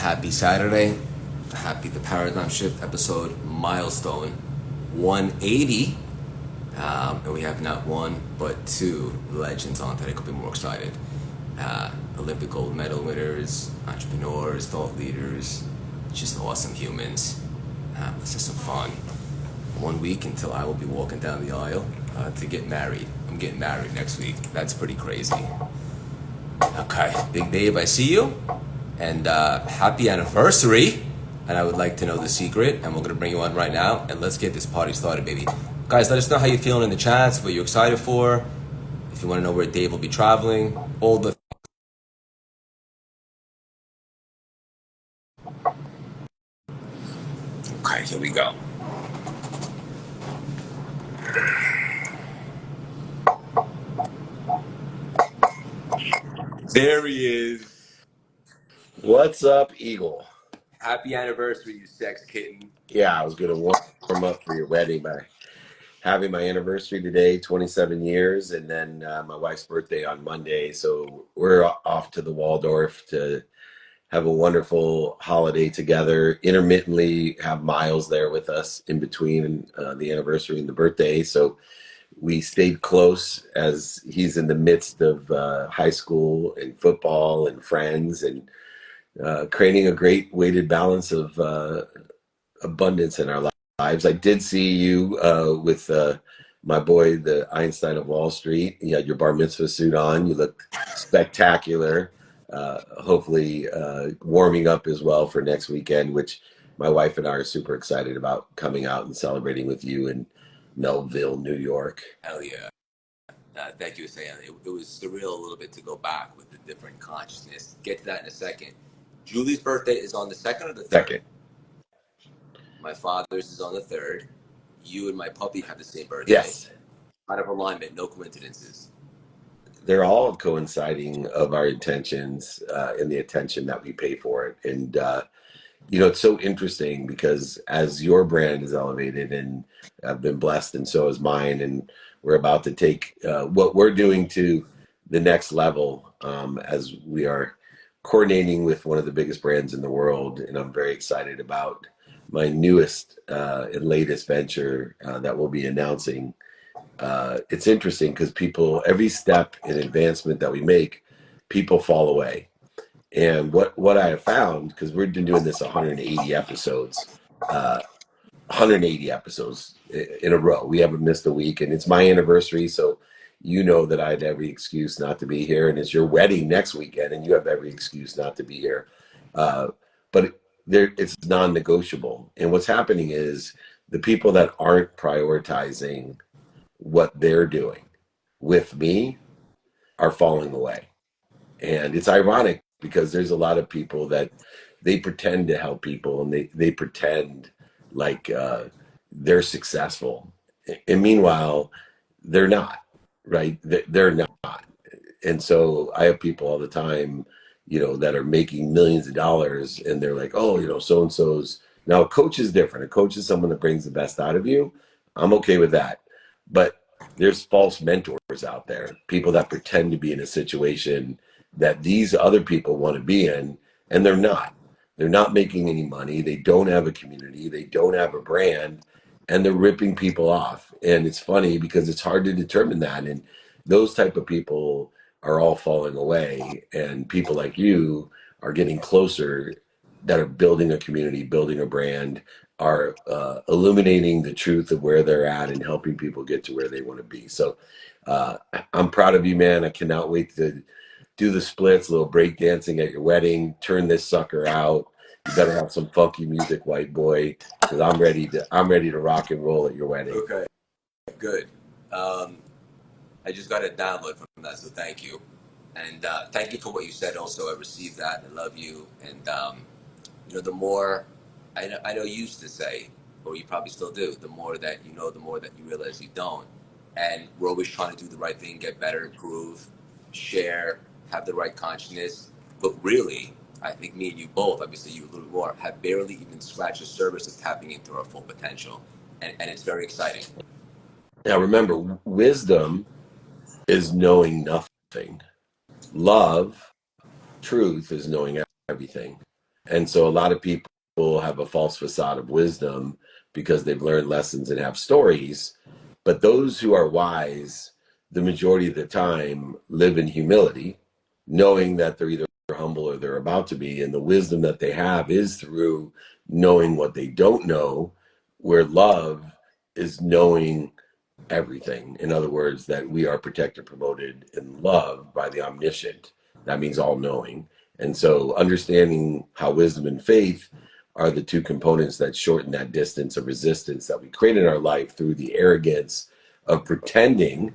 Happy Saturday. Happy the Paradigm Shift episode Milestone 180. And we have not one, but two legends on today. Could be more excited. Olympic gold medal winners, entrepreneurs, thought leaders, just awesome humans. Let's have some fun. 1 week until I will be walking down the aisle to get married. I'm getting married next week. That's pretty crazy. Okay, Big Dave, I see you. And happy anniversary. And I would like to know the secret. And we're going to bring you on right now. And let's get this party started, baby. Guys, let us know how you're feeling in the chats, what you're excited for. If you want to know where Dave will be traveling, all the... Okay, here we go. There he is. What's up, Eagle? Happy anniversary, you sex kitten. Yeah, I was going to warm up for your wedding by having my anniversary today, 27 years, and then my wife's birthday on Monday. So we're off to the Waldorf to have a wonderful holiday together. Intermittently have Miles there with us in between the anniversary and the birthday. So we stayed close as he's in the midst of high school and football and friends and creating a great weighted balance of abundance in our lives. I did see you with my boy, the Einstein of Wall Street. You had your bar mitzvah suit on. You looked spectacular. Hopefully warming up as well for next weekend, which my wife and I are super excited about coming out and celebrating with you in Melville, New York. Hell yeah. Thank you for saying it was surreal a little bit to go back with the different consciousness. Get to that in a second. Julie's birthday is on the 2nd or the 3rd? Second. My father's is on the 3rd. You and my puppy have the same birthday. Yes. Out of alignment, no coincidences. They're all coinciding of our intentions and the attention that we pay for it. And, it's so interesting because as your brand is elevated and I've been blessed and so is mine, and we're about to take what we're doing to the next level as we are coordinating with one of the biggest brands in the world. And I'm very excited about my newest and latest venture that we'll be announcing. It's interesting because every step in advancement that we make, people fall away. And what I have found, because we've been doing this 180 episodes in a row. We haven't missed a week, and it's my anniversary, so you know that I had every excuse not to be here, and it's your wedding next weekend, and you have every excuse not to be here. But it's non-negotiable. And what's happening is the people that aren't prioritizing what they're doing with me are falling away. And it's ironic because there's a lot of people that they pretend to help people and they pretend like they're successful. And meanwhile, they're not, right? They're not. And so I have people all the time, that are making millions of dollars and they're like, oh, so-and-so's. Now a coach is different. A coach is someone that brings the best out of you. I'm okay with that. But there's false mentors out there, people that pretend to be in a situation that these other people want to be in, and they're not. They're not making any money. They don't have a community. They don't have a brand, and they're ripping people off. And it's funny because it's hard to determine that. And those type of people are all falling away, and people like you are getting closer, that are building a community, building a brand, are illuminating the truth of where they're at and helping people get to where they want to be. So I'm proud of you, man. I cannot wait to do the splits, a little break dancing at your wedding, turn this sucker out. You better have some funky music, white boy, because I'm ready to rock and roll at your wedding. Okay, good. I just got a download from that, so thank you. And thank you for what you said also. I received that. I love you. And, the more, I know you used to say, or you probably still do, the more that you know, the more that you realize you don't. And we're always trying to do the right thing, get better, improve, share, have the right consciousness. But really, I think me and you both, obviously you a little more, have barely even scratched the surface of tapping into our full potential. And it's very exciting. Now remember, wisdom is knowing nothing. Love, truth is knowing everything. And so a lot of people have a false facade of wisdom because they've learned lessons and have stories. But those who are wise, the majority of the time, live in humility, knowing that they're either humble or they're about to be. And the wisdom that they have is through knowing what they don't know, where love is knowing everything. In other words, that we are protected, promoted, and loved by the omniscient. That means all knowing. And so understanding how wisdom and faith are the two components that shorten that distance of resistance that we create in our life through the arrogance of pretending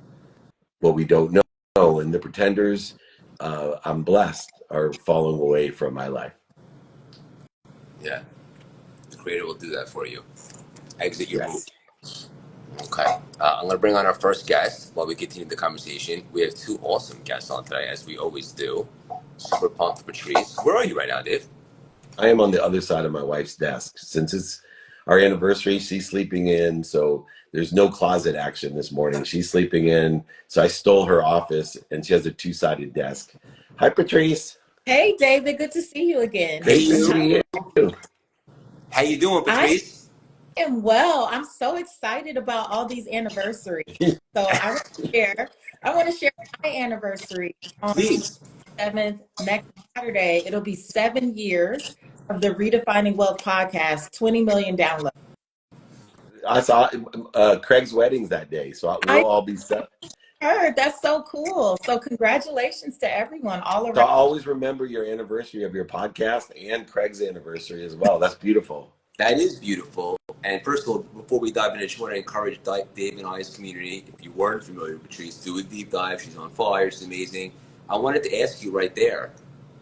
what we don't know. And the pretenders, I'm blessed, are falling away from my life. Yeah, the creator will do that for you. Exit your Yes. mood. Okay, I'm going to bring on our first guest while we continue the conversation. We have two awesome guests on today, as we always do. Super pumped for Patrice. Where are you right now, Dave? I am on the other side of my wife's desk. Since it's our anniversary, she's sleeping in, so there's no closet action this morning. She's sleeping in, so I stole her office, and she has a two-sided desk. Hi, Patrice. Hey, David. Good to see you again. Hey, Great to see you. How you doing, Patrice? I am well. I'm so excited about all these anniversaries. So I want to share my anniversary on Please. 7th next Saturday. It'll be 7 years of the Redefining Wealth podcast, 20 million downloads. I saw Craig's weddings that day, so we'll all be set. Heard. That's so cool. So congratulations to everyone all around. So I'll always remember your anniversary of your podcast and Craig's anniversary as well. That's beautiful. That is beautiful. And first of all, before we dive in, I just want to encourage Dave and I's community. If you weren't familiar with Patrice, do a deep dive. She's on fire. She's amazing. I wanted to ask you right there,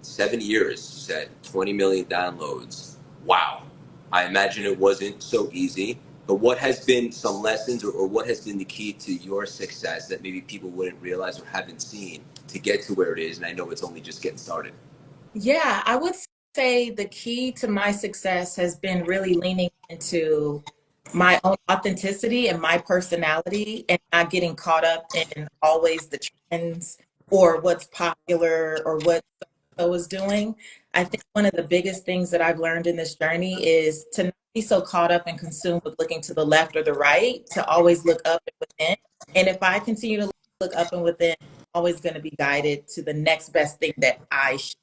7 years, you said 20 million downloads. Wow. I imagine it wasn't so easy. But what has been some lessons or what has been the key to your success that maybe people wouldn't realize or haven't seen to get to where it is? And I know it's only just getting started. Yeah, I would say the key to my success has been really leaning into my own authenticity and my personality and not getting caught up in always the trends or what's popular or what so is doing. I think one of the biggest things that I've learned in this journey is to not be so caught up and consumed with looking to the left or the right, to always look up and within. And if I continue to look up and within, I'm always going to be guided to the next best thing that I should.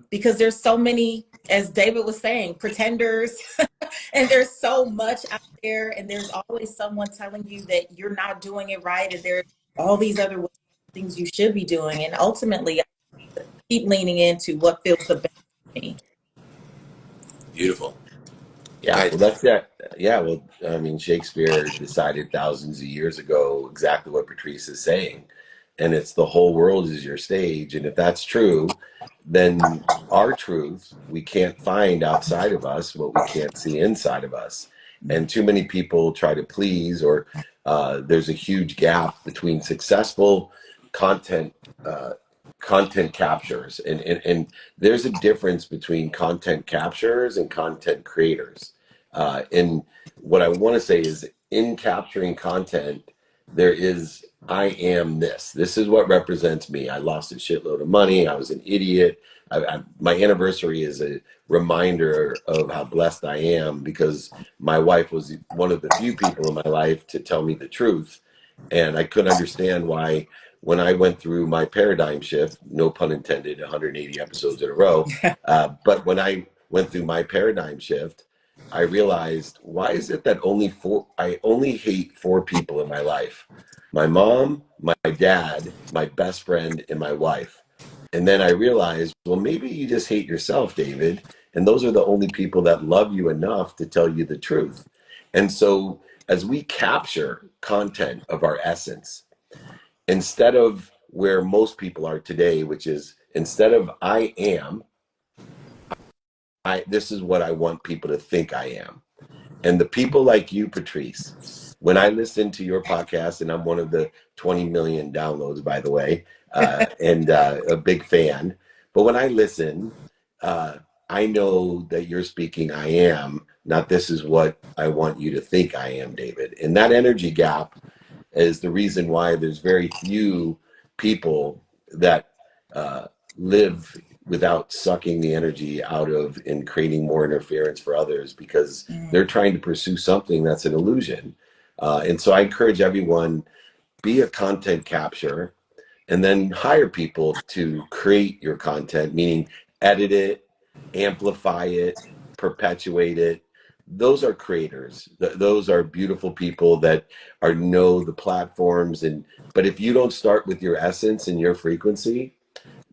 Because there's so many, as David was saying, pretenders, and there's so much out there, and there's always someone telling you that you're not doing it right, and there's all these other things you should be doing. And ultimately, I keep leaning into what feels the best for me. Beautiful. Yeah, well, that's that. Yeah, well, I mean, Shakespeare decided thousands of years ago exactly what Patrice is saying. And it's the whole world is your stage. And if that's true, then our truth, we can't find outside of us what we can't see inside of us. And too many people try to please, or there's a huge gap between successful content captures. And there's a difference between content capturers and content creators. And what I want to say is in capturing content, there is, I am this. This is what represents me. I lost a shitload of money. I was an idiot. My anniversary is a reminder of how blessed I am because my wife was one of the few people in my life to tell me the truth. And I couldn't understand why when I went through my paradigm shift, no pun intended, 180 episodes in a row. But when I went through my paradigm shift, I realized, why is it that I only hate 4 people in my life? My mom, my dad, my best friend, and my wife. And then I realized, well, maybe you just hate yourself, David. And those are the only people that love you enough to tell you the truth. And so as we capture content of our essence, instead of where most people are today, which is instead of I am, this is what I want people to think I am. And the people like you, Patrice, when I listen to your podcast, and I'm one of the 20 million downloads, by the way, and a big fan, but when I listen, I know that you're speaking I am, not this is what I want you to think I am, David. And that energy gap is the reason why there's very few people that live without sucking the energy out of and creating more interference for others, because they're trying to pursue something that's an illusion. And so I encourage everyone, be a content capture, and then hire people to create your content, meaning edit it, amplify it, perpetuate it. Those are creators. Those are beautiful people that know the platforms. But if you don't start with your essence and your frequency,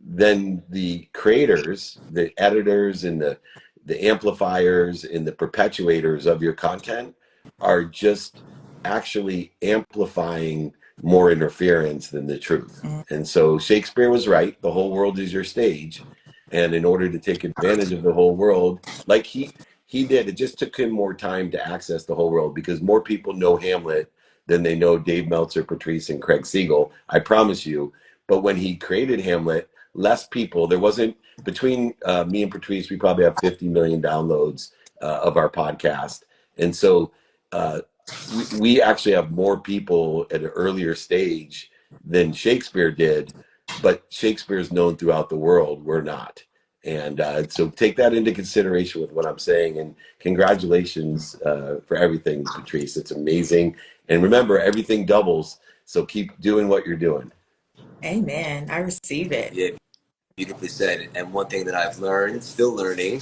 then the creators, the editors, and the amplifiers and the perpetuators of your content are just actually amplifying more interference than the truth. And so Shakespeare was right. The whole world is your stage. And in order to take advantage of the whole world, like he did, it just took him more time to access the whole world, because more people know Hamlet than they know Dave Meltzer, Patrice, and Craig Siegel. I promise you. But when he created Hamlet, less people, there wasn't, between me and Patrice, we probably have 50 million downloads of our podcast. And so we actually have more people at an earlier stage than Shakespeare did, but Shakespeare is known throughout the world. We're not. And so take that into consideration with what I'm saying. And congratulations for everything, Patrice. It's amazing. And remember, everything doubles. So keep doing what you're doing. Amen. I receive it. Yeah, beautifully said. And one thing that I've learned, still learning,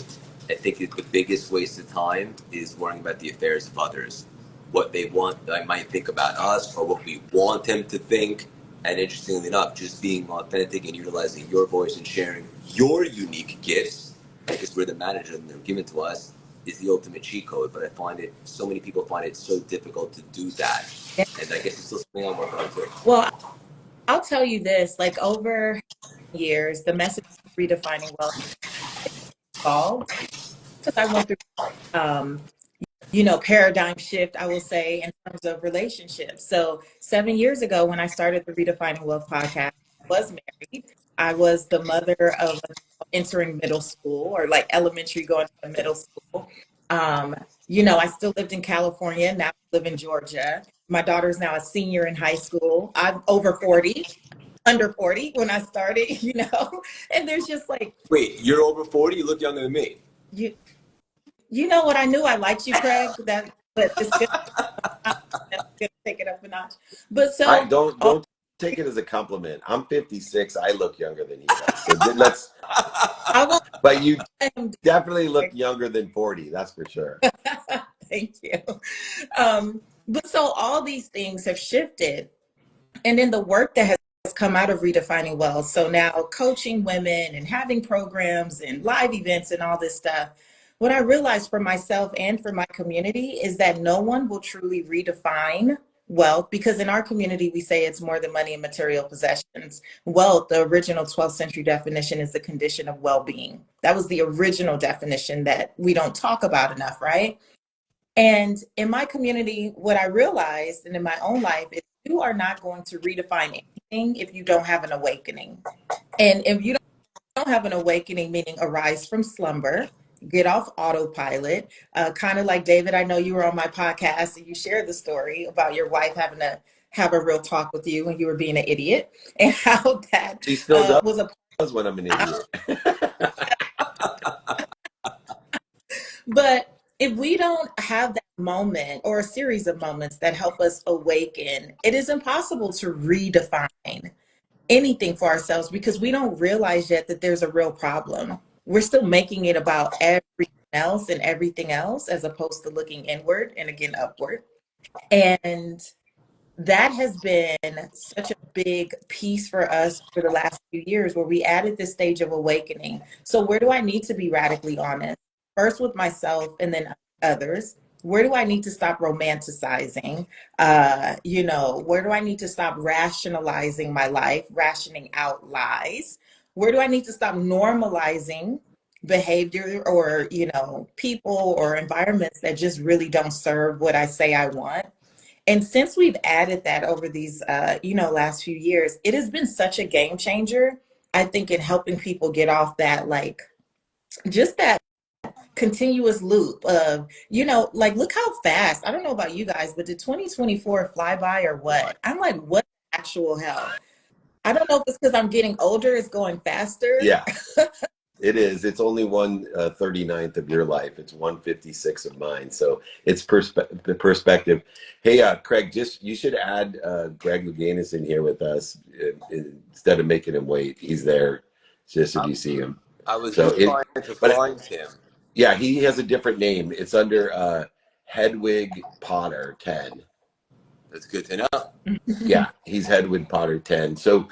I think is the biggest waste of time is worrying about the affairs of others. What they want, I might think about us, or what we want them to think. And interestingly enough, just being authentic and utilizing your voice and sharing your unique gifts, because we're the manager and they're given to us, is the ultimate cheat code. But I find it, so many people find it so difficult to do that. And I guess it's still something I'm working on too. Well, I'll tell you this, like over years, the message of redefining wealth evolved, because I went through paradigm shift, I will say, in terms of relationships. So 7 years ago, when I started the Redefining Wealth podcast, I was married. I was the mother of entering middle school, or like elementary going to middle school. I still lived in California. Now I live in Georgia. My daughter's now a senior in high school. I'm over 40, under 40 when I started, and there's just like. Wait, you're over 40? You look younger than me. You know what? I knew I liked you, Craig. But it's good. I'm gonna take it up a notch. But so I don't take it as a compliment. I'm 56. I look younger than you guys. So let's. But you definitely look younger than 40. That's for sure. Thank you. But so all these things have shifted, and in the work that has come out of redefining wealth. So now coaching women and having programs and live events and all this stuff. What I realized for myself and for my community is that no one will truly redefine wealth, because in our community, we say it's more than money and material possessions. Wealth, the original 12th century definition, is the condition of well-being. That was the original definition that we don't talk about enough, right? And in my community, what I realized, and in my own life, is you are not going to redefine anything if you don't have an awakening. And if you don't have an awakening, meaning arise from slumber, get off autopilot, kind of like David, I know you were on my podcast and you shared the story about your wife having to have a real talk with you when you were being an idiot, and how that she still was when I'm an idiot. But if we don't have that moment or a series of moments that help us awaken, it is impossible to redefine anything for ourselves, because we don't realize yet that there's a real problem. We're still making it about everything else and everything else, as opposed to looking inward and again upward. And that has been such a big piece for us for the last few years, where we added this stage of awakening. So where do I need to be radically honest? First with myself and then others. Where do I need to stop romanticizing? Where do I need to stop rationalizing my life, rationing out lies? Where do I need to stop normalizing behavior or, people or environments that just really don't serve what I say I want? And since we've added that over these, last few years, it has been such a game changer, I think, in helping people get off that, just that continuous loop of, look how fast, I don't know about you guys, but did 2024 fly by or what? I'm like, what the actual hell? I don't know if it's because I'm getting older, it's going faster. Yeah. It is. It's only 1/39th of your life. It's 1/56 of mine. So it's the perspective. Hey, Craig, just you should add Greg Louganis in here with us instead of making him wait. He's there just if I, you see him. I was So just trying to but find him. yeah, he has a different name. It's under Hedwig Potter 10. That's good to know. Yeah, he's Hedwig Potter 10. So,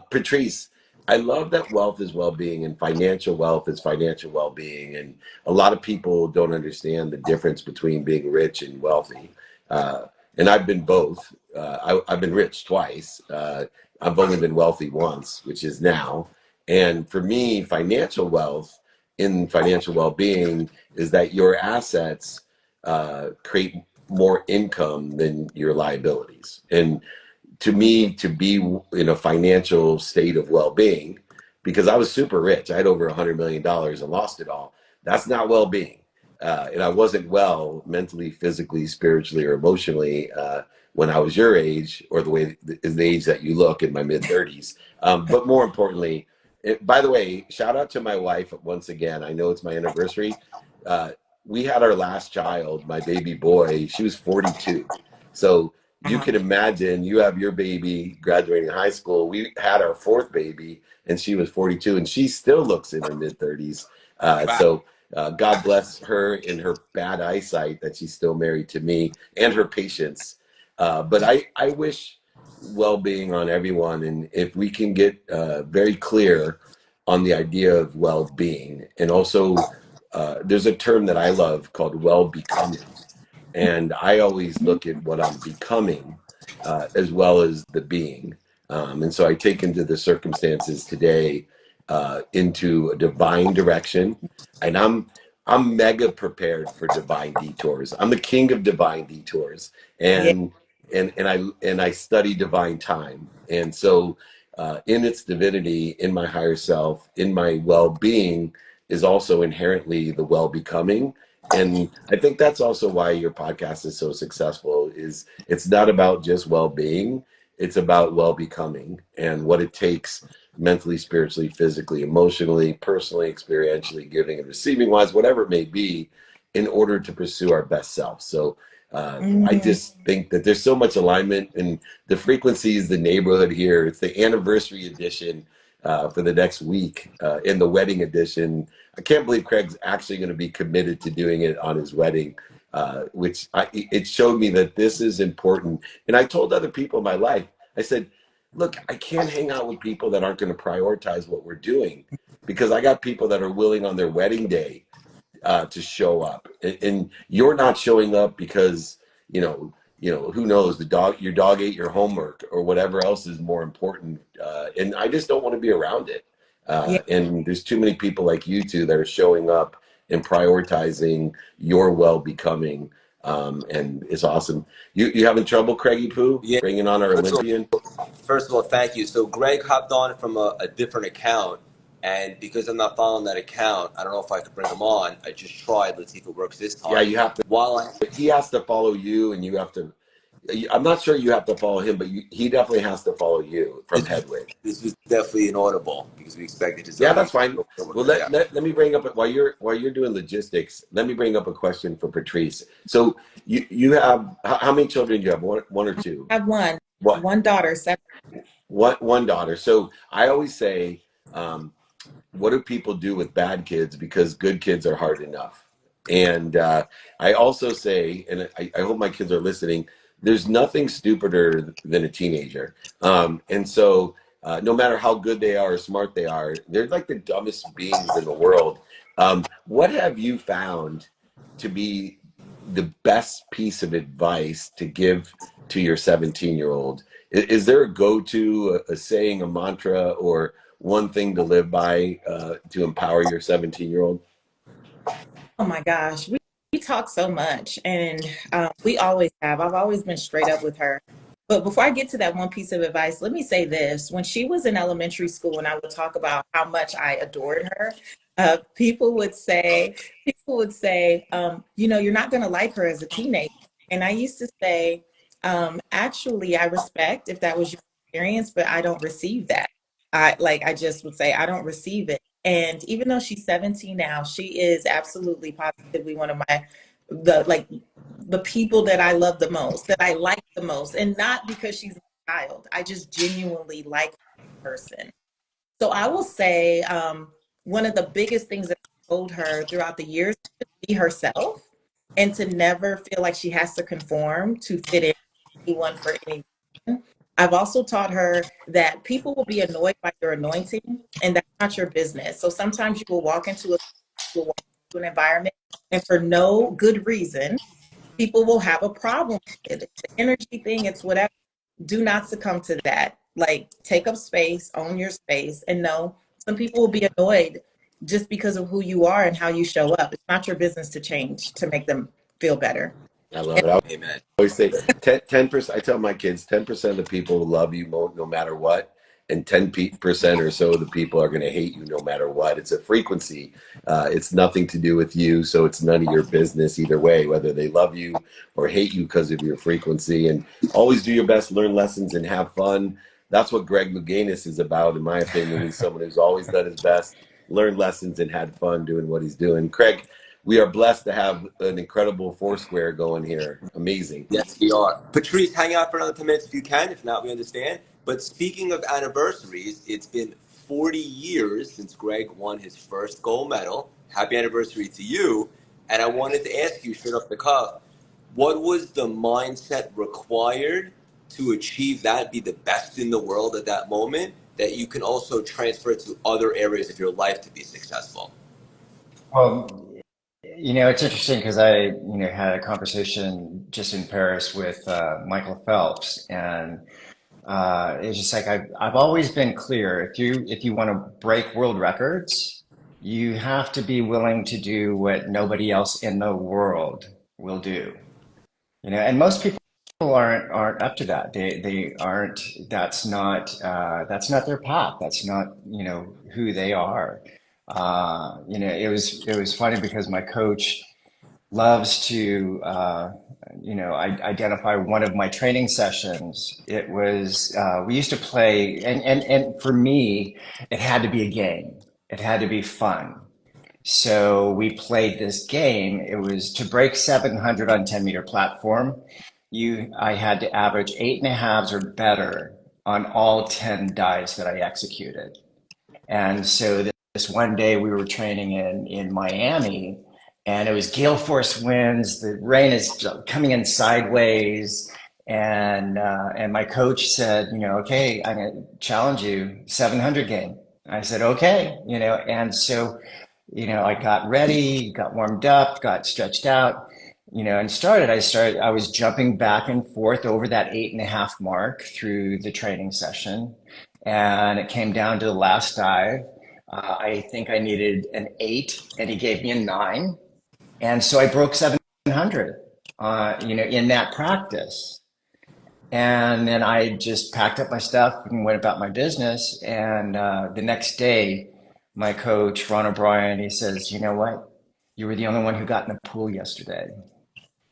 Patrice, I love that wealth is well-being and financial wealth is financial well-being. And a lot of people don't understand the difference between being rich and wealthy. And I've been both. I've been rich twice. I've only been wealthy once, which is now. And for me, financial wealth in financial well-being is that your assets create more income than your liabilities. And to me, to be in a financial state of well-being, because I was super rich, I had over $100 million and lost it all. That's not well-being. And I wasn't well mentally, physically, spiritually, or emotionally when I was your age, or the age that you look in my mid 30s. But more importantly, by the way, shout out to my wife once again. I know it's my anniversary. Uh, we had our last child, my baby boy. She was 42. So you Uh-huh. can imagine you have your baby graduating high school. We had our fourth baby and she was 42 and she still looks in her mid 30s. Wow. God bless her in her bad eyesight that she's still married to me and her patience. But I wish well-being on everyone. And if we can get very clear on the idea of well-being, and also there's a term that I love called well-becoming. And I always look at what I'm becoming as well as the being. And so I take into the circumstances today into a divine direction. And I'm mega prepared for divine detours. I'm the king of divine detours. Yeah. And I study divine time. And so in its divinity, in my higher self, in my well-being is also inherently the well-becoming. And I think that's also why your podcast is so successful, is it's not about just well-being, it's about well-becoming and what it takes mentally, spiritually, physically, emotionally, personally, experientially, giving and receiving wise, whatever it may be, in order to pursue our best self. So I Mm, just think that there's so much alignment, and the frequency is the neighborhood here. It's the anniversary edition for the next week, in the wedding edition. I can't believe Craig's actually going to be committed to doing it on his wedding, it showed me that this is important. And I told other people in my life, I said, look, I can't hang out with people that aren't going to prioritize what we're doing, because I got people that are willing on their wedding day to show up, and you're not showing up because who knows, your dog ate your homework or whatever else is more important, and I just don't want to be around it. yeah. And there's too many people like you two that are showing up and prioritizing your well-becoming, and it's awesome. You having trouble, Craigie Poo, Yeah. bringing on our Olympian? First of all, thank you. So Greg hopped on from a different account, and because I'm not following that account, I don't know if I could bring him on. I just tried. Let's see if it works this Yeah, time. you have to. While I He has to follow you, and you have to. I'm not sure you have to follow him, but he definitely has to follow you from this was, Hedwig. this was definitely inaudible because we expected his Yeah, audio. that's fine. Well, let me bring up, while you're doing logistics, let me bring up a question for Patrice. So you have how many children do you have? One or two? I have What? one daughter, 7. One daughter. So I always say, what do people do with bad kids? Because good kids are hard enough. And I also say, and I hope my kids are listening, there's nothing stupider than a teenager. And so no matter how good they are or smart they are, they're like the dumbest beings in the world. What have you found to be the best piece of advice to give to your 17-year-old? Is there a go-to, a saying, a mantra, or one thing to live by to empower your 17-year-old? Oh my gosh, we talk so much, and we always have. I've always been straight up with her. But before I get to that one piece of advice, let me say this. When she was in elementary school, and I would talk about how much I adored her, people would say, you're not going to like her as a teenager. And I used to say, actually, I respect if that was your experience, but I don't receive that. I just would say, I don't receive it. And even though she's 17 now, she is absolutely positively one of the people that I love the most, that I like the most. And not because she's a child. I just genuinely like her as a person. So I will say one of the biggest things that I told her throughout the years is to be herself and to never feel like she has to conform to fit in anyone for any reason. I've also taught her that people will be annoyed by your anointing, and that's not your business. So sometimes you will walk into an environment, and for no good reason, people will have a problem with it. It's the energy thing, it's whatever. Do not succumb to that. Like, take up space, own your space, and no, some people will be annoyed just because of who you are and how you show up. It's not your business to change to make them feel better. I love it. I Amen. always say 10%. I tell my kids 10% of the people will love you no matter what, and 10% or so of the people are going to hate you no matter what. It's a frequency. It's nothing to do with you, so it's none of your business either way, whether they love you or hate you because of your frequency. And always do your best, learn lessons, and have fun. That's what Greg Louganis is about, in my opinion. He's someone who's always done his best, learned lessons, and had fun doing what he's doing. Craig, we are blessed to have an incredible Foursquare going here. Amazing. Yes, we are. Patrice, hang out for another 10 minutes if you can. If not, we understand. But speaking of anniversaries, it's been 40 years since Greg won his first gold medal. Happy anniversary to you. And I wanted to ask you straight off the cuff, what was the mindset required to achieve that, be the best in the world at that moment, that you can also transfer to other areas of your life to be successful? Well, it's interesting because I, had a conversation just in Paris with Michael Phelps, and it's just like I've always been clear. If you want to break world records, you have to be willing to do what nobody else in the world will do. And most people aren't up to that. They aren't. That's not their path. That's not who they are. It was funny because my coach loves to identify one of my training sessions. It was we used to play, and for me, it had to be a game. It had to be fun. So we played this game. It was to break 700 on 10-meter platform. I had to average 8.5s or better on all 10 dives that I executed. And so this one day we were training in Miami, and it was gale force winds. The rain is coming in sideways, and my coach said, okay, I'm going to challenge you 700 game. I said, okay, and so I got ready, got warmed up, got stretched out, and I was jumping back and forth over that 8.5 mark through the training session. And it came down to the last dive. I think I needed an 8, and he gave me a 9. And so I broke 700, in that practice. And then I just packed up my stuff and went about my business. And the next day, my coach, Ron O'Brien, he says, you know what? You were the only one who got in the pool yesterday.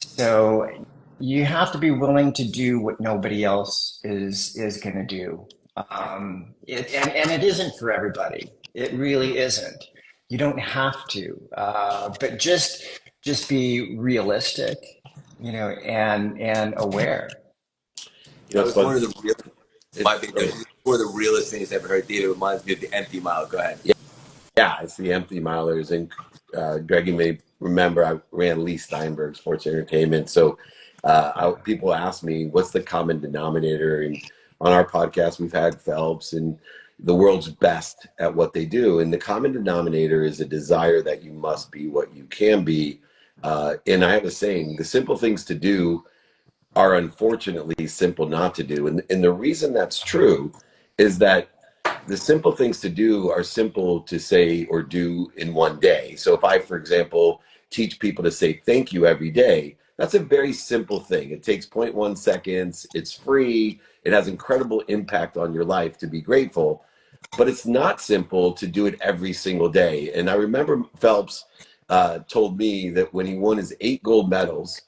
So you have to be willing to do what nobody else is going to do. And it isn't for everybody. It really isn't. You don't have to, but just be realistic, and aware. That was one of the realest things I've ever heard. David, reminds me of the empty mile. Go ahead. Yeah, it's the empty milers. And Greg, you may remember I ran Lee Steinberg Sports Entertainment. So people ask me, what's the common denominator? And on our podcast, we've had Phelps and the world's best at what they do. And the common denominator is a desire that you must be what you can be. And I have a saying, the simple things to do are unfortunately simple not to do. And the reason that's true is that the simple things to do are simple to say or do in one day. So if I, for example, teach people to say thank you every day, that's a very simple thing. It takes 0.1 seconds. It's free. It has incredible impact on your life to be grateful. But it's not simple to do it every single day. And I remember Phelps told me that when he won his 8 gold medals,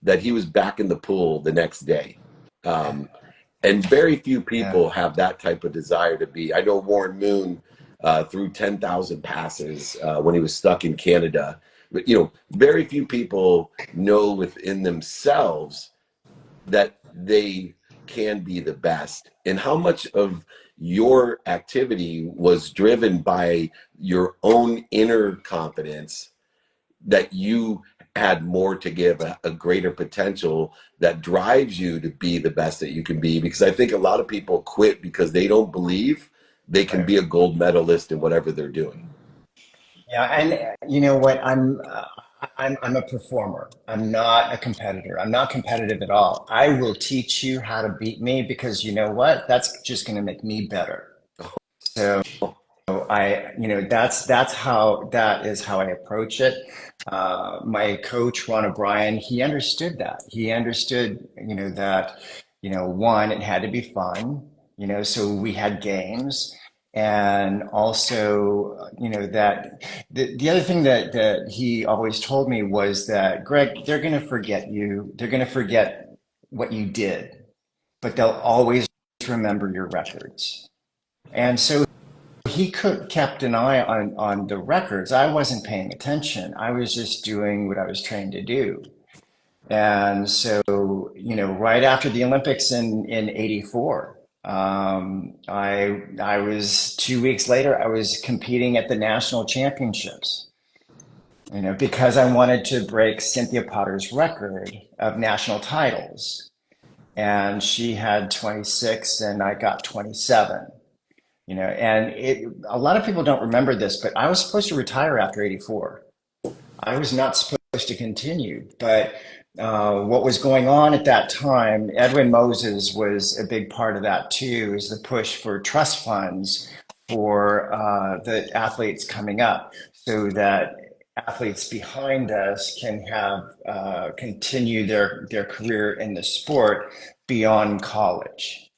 that he was back in the pool the next day. And very few people have that type of desire to be. I know Warren Moon through 10,000 passes when he was stuck in Canada. But, very few people know within themselves that they can be the best. And how much of your activity was driven by your own inner confidence that you had more to give, a greater potential that drives you to be the best that you can be? Because I think a lot of people quit because they don't believe they can be a gold medalist in whatever they're doing. Yeah, and you know what? I'm a performer. I'm not a competitor. I'm not competitive at all. I will teach you how to beat me because you know what? That's just going to make me better. So that is how I approach it. My coach, Ron O'Brien, he understood that. He understood, that, one, it had to be fun, so we had games. And also, that the other thing that he always told me was that, Greg, they're going to forget you. They're going to forget what you did, but they'll always remember your records. And so he kept an eye on the records. I wasn't paying attention. I was just doing what I was trained to do. And so, right after the Olympics in '84, I was 2 weeks later, I was competing at the national championships, because I wanted to break Cynthia Potter's record of national titles. And she had 26 and I got 27. And a lot of people don't remember this, but I was supposed to retire after '84. I was not supposed to continue, but what was going on at that time, Edwin Moses was a big part of that too, is the push for trust funds for the athletes coming up so that athletes behind us can have continue their career in the sport beyond college.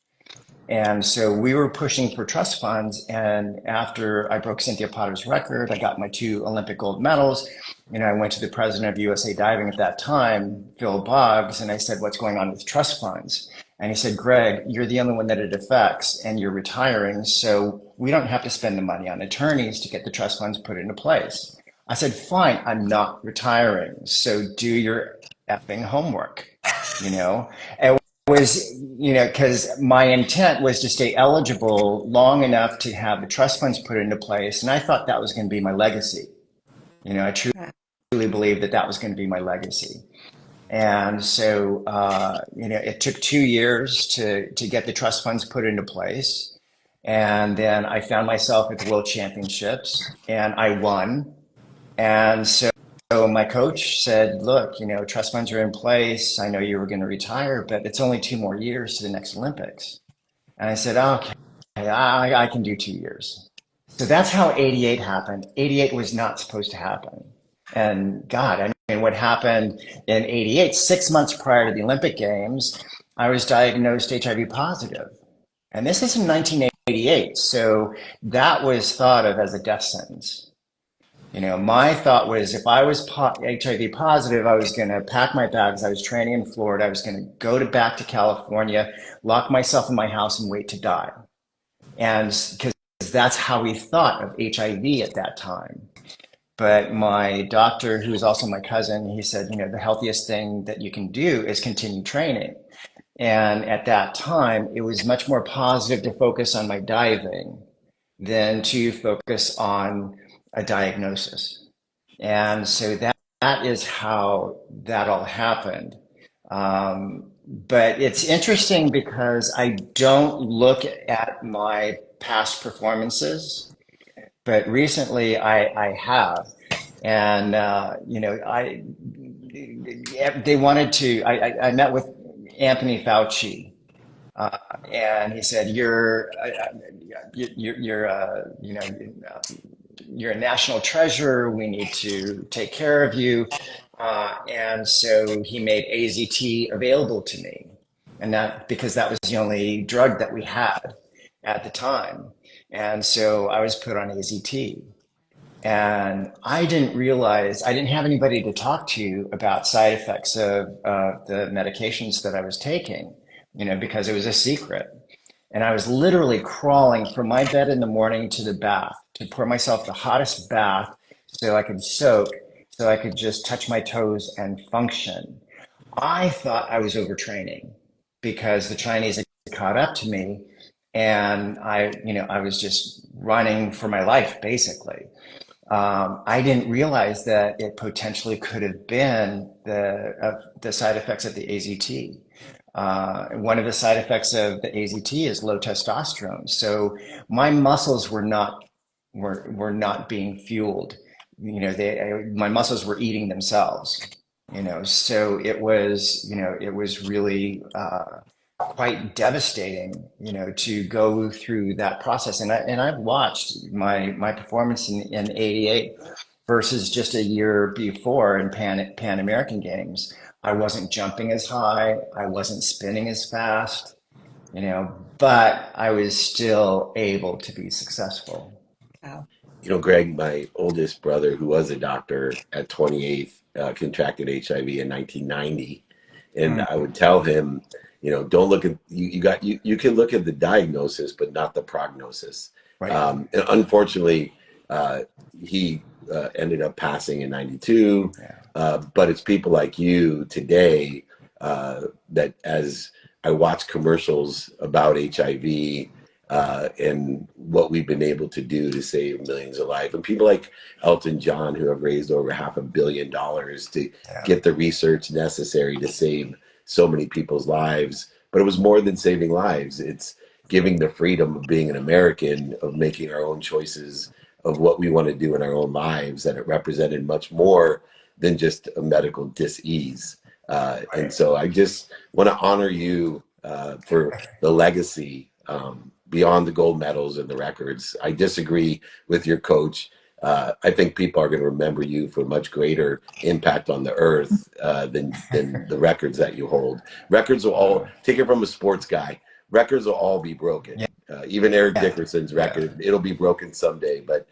And so we were pushing for trust funds. And after I broke Cynthia Potter's record, I got my 2 Olympic gold medals. I went to the president of USA Diving at that time, Phil Boggs, and I said, what's going on with trust funds? And he said, Greg, you're the only one that it affects and you're retiring. So we don't have to spend the money on attorneys to get the trust funds put into place. I said, fine, I'm not retiring. So do your effing homework, And was, because my intent was to stay eligible long enough to have the trust funds put into place. And I thought that was going to be my legacy. I truly believed that was going to be my legacy. And so, it took 2 years to get the trust funds put into place. And then I found myself at the World Championships and I won. And so my coach said, look, trust funds are in place. I know you were going to retire, but it's only 2 more years to the next Olympics. And I said, okay, I can do 2 years. So that's how '88 happened. '88 was not supposed to happen. And God, what happened in '88, 6 months prior to the Olympic Games, I was diagnosed HIV positive. And this is in 1988. So that was thought of as a death sentence. My thought was if I was HIV positive, I was going to pack my bags. I was training in Florida. I was going to go back to California, lock myself in my house and wait to die. And because that's how we thought of HIV at that time. But my doctor, who is also my cousin, he said, the healthiest thing that you can do is continue training. And at that time, it was much more positive to focus on my diving than to focus on a diagnosis. And so that is how that all happened. But it's interesting because I don't look at my past performances, but recently I have. And, they wanted to, I met with Anthony Fauci. And he said, you're a national treasure. We need to take care of you. And so he made AZT available to me. And because that was the only drug that we had at the time. And so I was put on AZT. And I didn't realize, I didn't have anybody to talk to about side effects of the medications that I was taking, because it was a secret. And I was literally crawling from my bed in the morning to the bath to pour myself the hottest bath so I could soak, so I could just touch my toes and function. I thought I was overtraining because the Chinese had caught up to me, and I was just running for my life, basically. I didn't realize that it potentially could have been the side effects of the AZT. One of the side effects of the AZT is low testosterone. So my muscles were not being fueled. My muscles were eating themselves. So it was really quite devastating, to go through that process. And I've watched my performance in '88 versus just a year before in Pan American Games. I wasn't jumping as high, I wasn't spinning as fast, but I was still able to be successful. Wow. Greg, my oldest brother, who was a doctor at 28, contracted HIV in 1990, and Mm, I would tell him, don't look at you can look at the diagnosis, but not the prognosis. right. And unfortunately, he ended up passing in '92. Yeah. But it's people like you today that, as I watch commercials about HIV, and what we've been able to do to save millions of lives, and people like Elton John, who have raised over $500 million to Yeah. get the research necessary to save so many people's lives. But it was more than saving lives. It's giving the freedom of being an American, of making our own choices of what we want to do in our own lives. And it represented much more than just a medical dis-ease. And so I just want to honor you for the legacy, beyond the gold medals and the records. I disagree with your coach. I think people are going to remember you for much greater impact on the earth than the records that you hold. Records will all, take it from a sports guy, records will all be broken. Yeah. Even Eric Yeah. Dickerson's Yeah. record, it'll be broken someday. But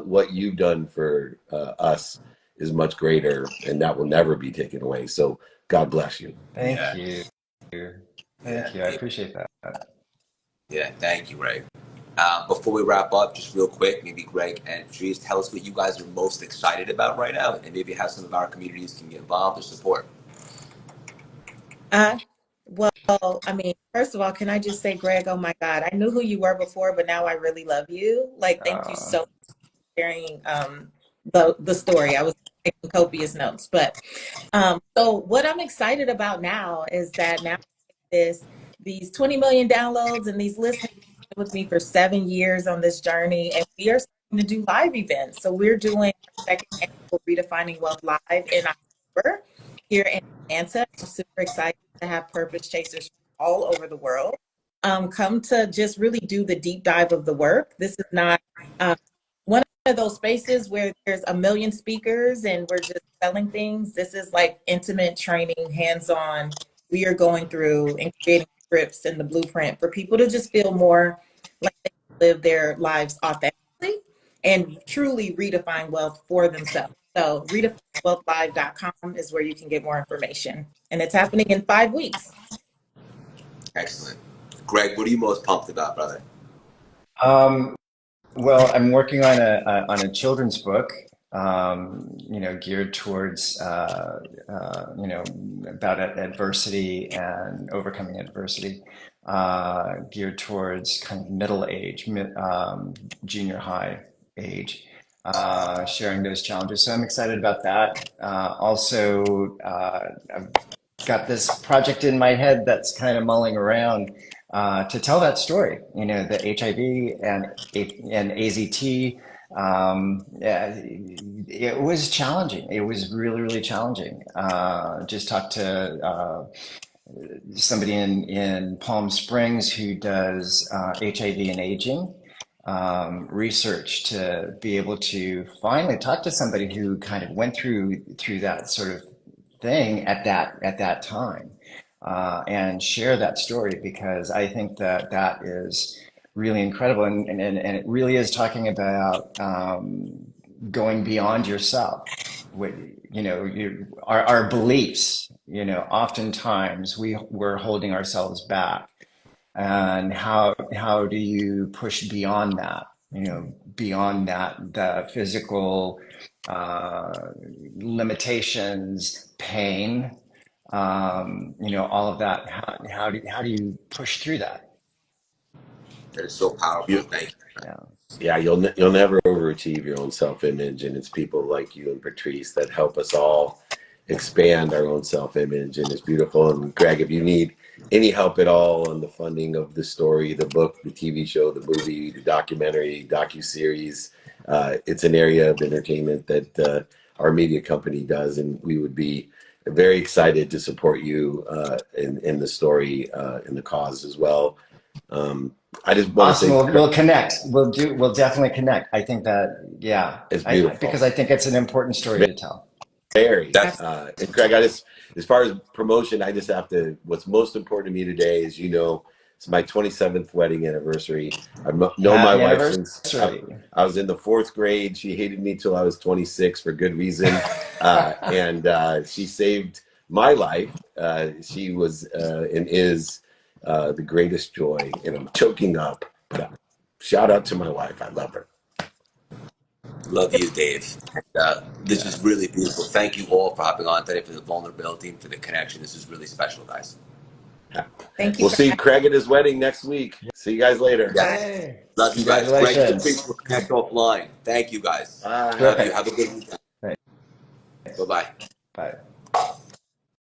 what you've done for us is much greater, and that will never be taken away. So God bless you. Thank Yeah. you. Yeah. Thank you. I appreciate that. Yeah, thank you, Greg. Before we wrap up, just real quick, maybe Greg and Patrice, tell us what you guys are most excited about right now, and maybe how some of our communities can get involved or support. Well, I mean, first of all, can I just say, Greg, oh my God, I knew who you were before, but now I really love you. Like, thank you Uh, so much for sharing the story. I was taking copious notes. But so what I'm excited about now is that now these 20 million downloads and these listeners have been with me for 7 years on this journey, and we are starting to do live events. So we're doing our second annual Redefining Wealth Live in October here in Atlanta. I'm super excited to have purpose chasers from all over the world come to just really do the deep dive of the work. This is not one of those spaces where there's a million speakers and we're just selling things. This is like intimate training, hands-on. We are going through and creating scripts and the blueprint for people to just feel more like they live their lives authentically and truly redefine wealth for themselves. So redefinewealthlive.com is where you can get more information. And it's happening in 5 weeks. Excellent. Greg, what are you most pumped about, brother? well, I'm working on a children's book, geared towards, about adversity and overcoming adversity, geared towards kind of middle age, junior high age, sharing those challenges. So I'm excited about that. Also, I've got this project in my head that's kind of mulling around, to tell that story. The HIV and AZT. Yeah, it was challenging. It was really, really challenging. Just talked to somebody in Palm Springs who does HIV and aging research, to be able to finally talk to somebody who kind of went through that sort of thing at that time, and share that story, because I think that is really incredible, and it really is talking about going beyond yourself. Our beliefs. Oftentimes we're holding ourselves back, And how do you push beyond that? Beyond that, the physical limitations, pain, all of that. How do you push through that? That is so powerful. You, Thank you. Yeah. yeah, you'll never overachieve your own self-image, and it's people like you and Patrice that help us all expand our own self-image, and it's beautiful. And Greg, if you need any help at all on the funding of the story, the book, the TV show, the movie, the documentary, docu-series, it's an area of entertainment that our media company does, and we would be very excited to support you in the story and the cause as well. I just want to Awesome. say We'll connect. We'll definitely connect. I think that, yeah, it's beautiful. because I think it's an important story to tell. Very. That's And Craig, as far as promotion, I just have to, what's most important to me today is, it's my 27th wedding anniversary. I've known my Happy wife since anniversary. I was in the 4th grade. She hated me till I was 26 for good reason. And she saved my life. She was and is the greatest joy. And I'm choking up, but shout out to my wife. I love her. love you, Dave. And, this is really beautiful. Thank you all for hopping on today, for the vulnerability, for the connection. This is really special, guys. Thank you. We'll see Craig at his wedding next week. See you guys later. Yeah. Hey, Love you guys. Greg, congratulations. we'll connect offline. Thank you, guys. Bye. Love you. Have a good weekend. Right. Bye-bye. Bye.